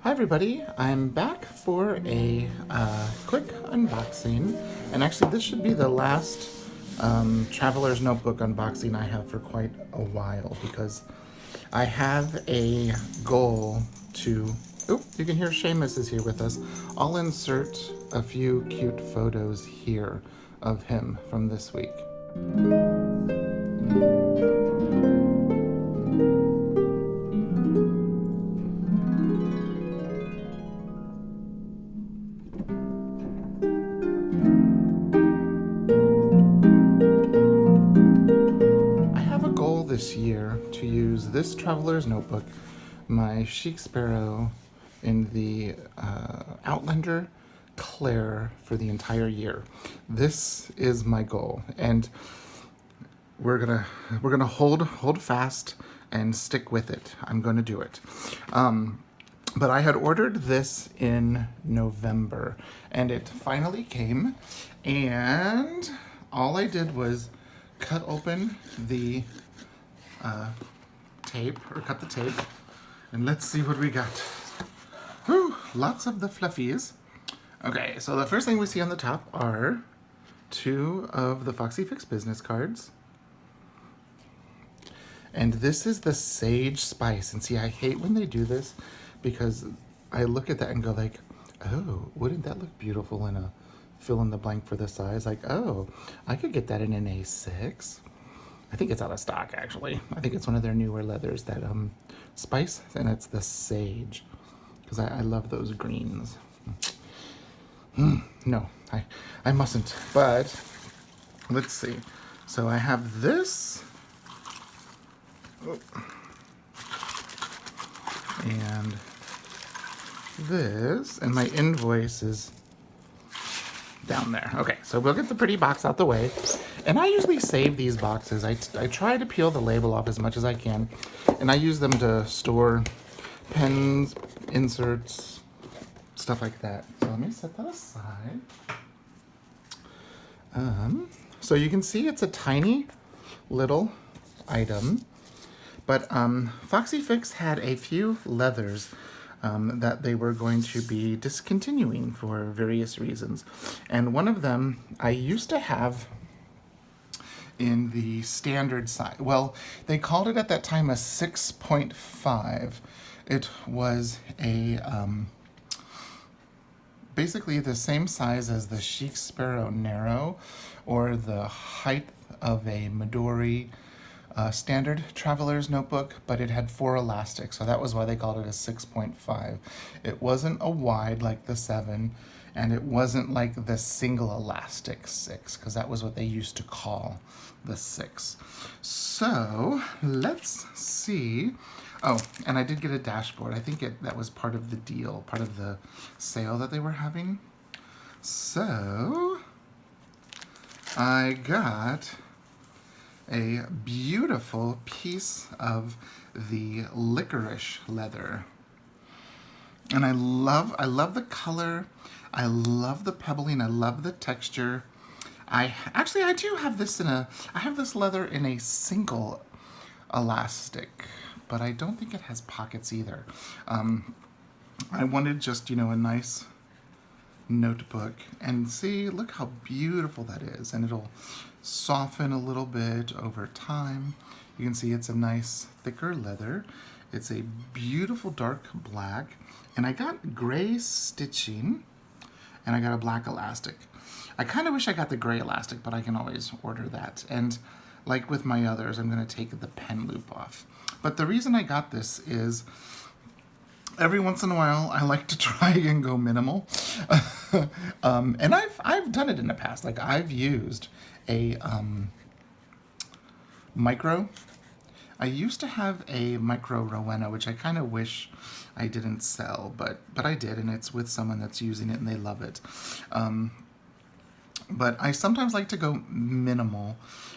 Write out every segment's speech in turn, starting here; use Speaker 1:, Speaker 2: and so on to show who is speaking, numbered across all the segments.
Speaker 1: Hi everybody, I'm back for a quick unboxing, and actually this should be the last Traveler's Notebook unboxing I have for quite a while, because I have a goal to... Oh, you can hear Seamus is here with us. I'll insert a few cute photos here of him from this week. This year to use this Traveler's Notebook, my Chic Sparrow, in the Outlander Claire for the entire year. This is my goal, and we're gonna hold fast and stick with it. I'm gonna do it. But I had ordered this in November, and it finally came, and all I did was cut open the tape, or cut the tape, and let's see what we got. Whew, lots of the fluffies. Okay, so the first thing we see on the top are two of the Foxy Fix business cards. And this is the sage spice. And see, I hate when they do this, because I look at that and go like, oh, wouldn't that look beautiful in a fill in the blank for the size? Like, oh, I could get that in an A6. I think it's out of stock, actually. I think it's one of their newer leathers, that spice, and it's the sage, because I love those greens. No, I mustn't, but let's see. So I have this, and this, and my invoice is down there. Okay, so we'll get the pretty box out the way. And I usually save these boxes. I try to peel the label off as much as I can, and I use them to store pens, inserts, stuff like that. So let me set that aside. So you can see it's a tiny little item, but Foxy Fix had a few leathers that they were going to be discontinuing for various reasons. And one of them I used to have in the standard size. Well, they called it at that time a 6.5. It was a basically the same size as the Chic Sparrow Narrow, or the height of a Midori standard Traveler's Notebook, but it had 4 elastics, so that was why they called it a 6.5. It wasn't a wide like the 7, and it wasn't like the single elastic 6, because that was what they used to call the 6. So let's see. Oh, and I did get a dashboard. I think that was part of the deal, part of the sale that they were having. So I got a beautiful piece of the licorice leather. And I love the color. I love the pebbling. I love the texture. I do have this I have this leather in a single elastic, but I don't think it has pockets either. I wanted just, a nice notebook, and see, look how beautiful that is, and it'll soften a little bit over time. You can see it's a nice thicker leather. It's a beautiful dark black, and I got gray stitching, and I got a black elastic. I kind of wish I got the gray elastic, but I can always order that. And like with my others, I'm going to take the pen loop off. But the reason I got this is every once in a while I like to try and go minimal. And I've done it in the past. Like, I've used a micro. I used to have a micro Rowena, which I kind of wish I didn't sell, but I did, and it's with someone that's using it and they love it. But I sometimes like to go minimal.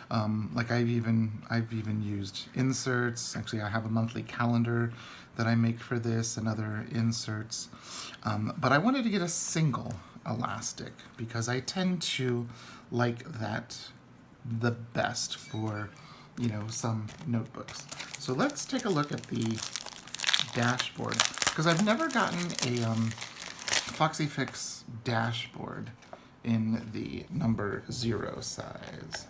Speaker 1: Like I've even used inserts. Actually, I have a monthly calendar that I make for this, and other inserts. But I wanted to get a single elastic because I tend to like that the best for, you know, some notebooks. So let's take a look at the dashboard, because I've never gotten a Foxy Fix dashboard in the number 0 size.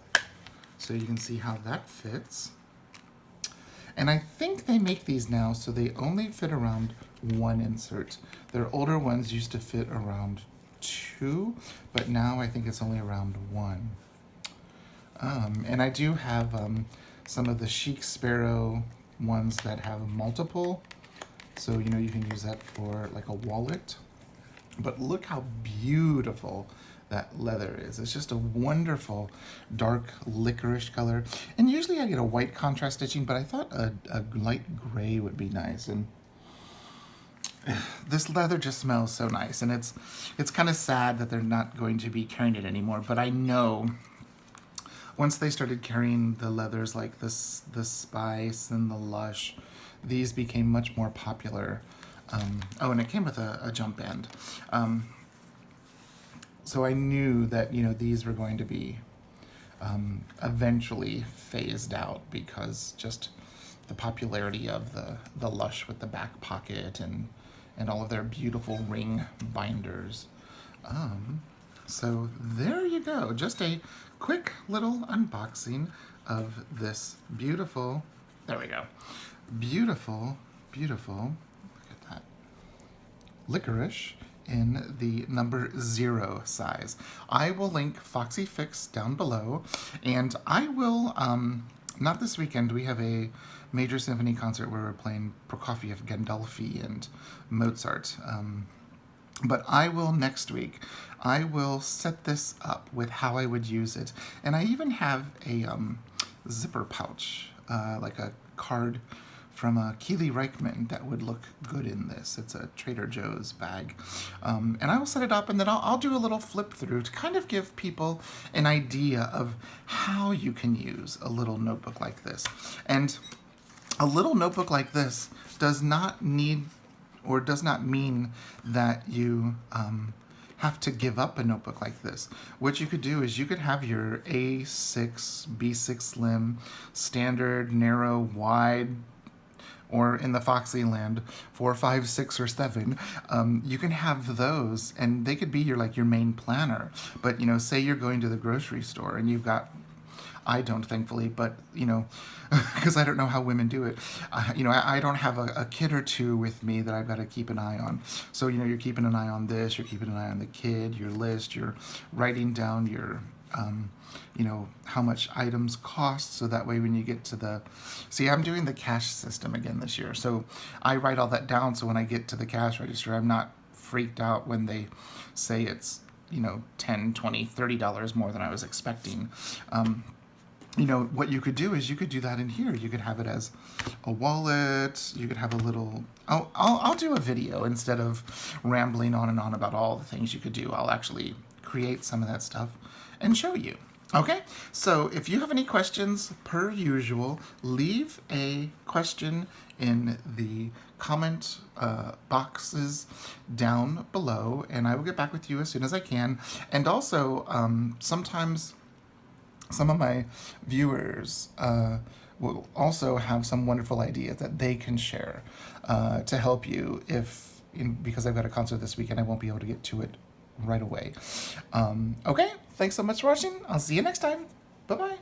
Speaker 1: So you can see how that fits. And I think they make these now so they only fit around 1 insert. Their older ones used to fit around 2, but now I think it's only around 1. And I do have some of the Chic Sparrow ones that have multiple. So, you know, you can use that for like a wallet. But look how beautiful that leather is. It's just a wonderful dark licorice color. And usually I get a white contrast stitching, but I thought a light gray would be nice. And this leather just smells so nice. And it's kind of sad that they're not going to be carrying it anymore, but I know once they started carrying the leathers like this, the Spice and the Lush, these became much more popular. Oh, and it came with a jump band. So I knew that, you know, these were going to be eventually phased out because just the popularity of the Lush with the back pocket and all of their beautiful ring binders. So there you go, just a quick little unboxing of this beautiful, there we go, beautiful, beautiful, look at that, licorice in the number 0 size. I will link Foxy Fix down below, and I will, not this weekend, we have a major symphony concert where we're playing Prokofiev, Gandolfi, and Mozart. But I will next week, I will set this up with how I would use it. And I even have a zipper pouch, like a card from Keely Reichman that would look good in this. It's a Trader Joe's bag. And I will set it up, and then I'll do a little flip through to kind of give people an idea of how you can use a little notebook like this. And a little notebook like this does not need or does not mean that you have to give up a notebook like this. What you could do is you could have your A6, B6 Slim, standard, narrow, wide, or in the Foxy land, 4, 5, 6, or 7. You can have those, and they could be your like your main planner. But you know, say you're going to the grocery store and you've got, I don't, thankfully, but you know, because I don't know how women do it. You know, I don't have a kid or two with me that I've got to keep an eye on. So you know, you're keeping an eye on this, you're keeping an eye on the kid, your list, you're writing down your, you know, how much items cost, so that way when you get to the, see, I'm doing the cash system again this year, so I write all that down, so when I get to the cash register, I'm not freaked out when they say it's, you know, $10, $20, $30 more than I was expecting. You know, what you could do is you could do that in here. You could have it as a wallet. You could have a little, I'll do a video instead of rambling on and on about all the things you could do. I'll actually create some of that stuff and show you. Okay, so if you have any questions, per usual, leave a question in the comment boxes down below, and I will get back with you as soon as I can. And also, sometimes some of my viewers will also have some wonderful ideas that they can share to help you if, because I've got a concert this weekend, I won't be able to get to it right away. Okay, thanks so much for watching. I'll see you next time. Bye-bye.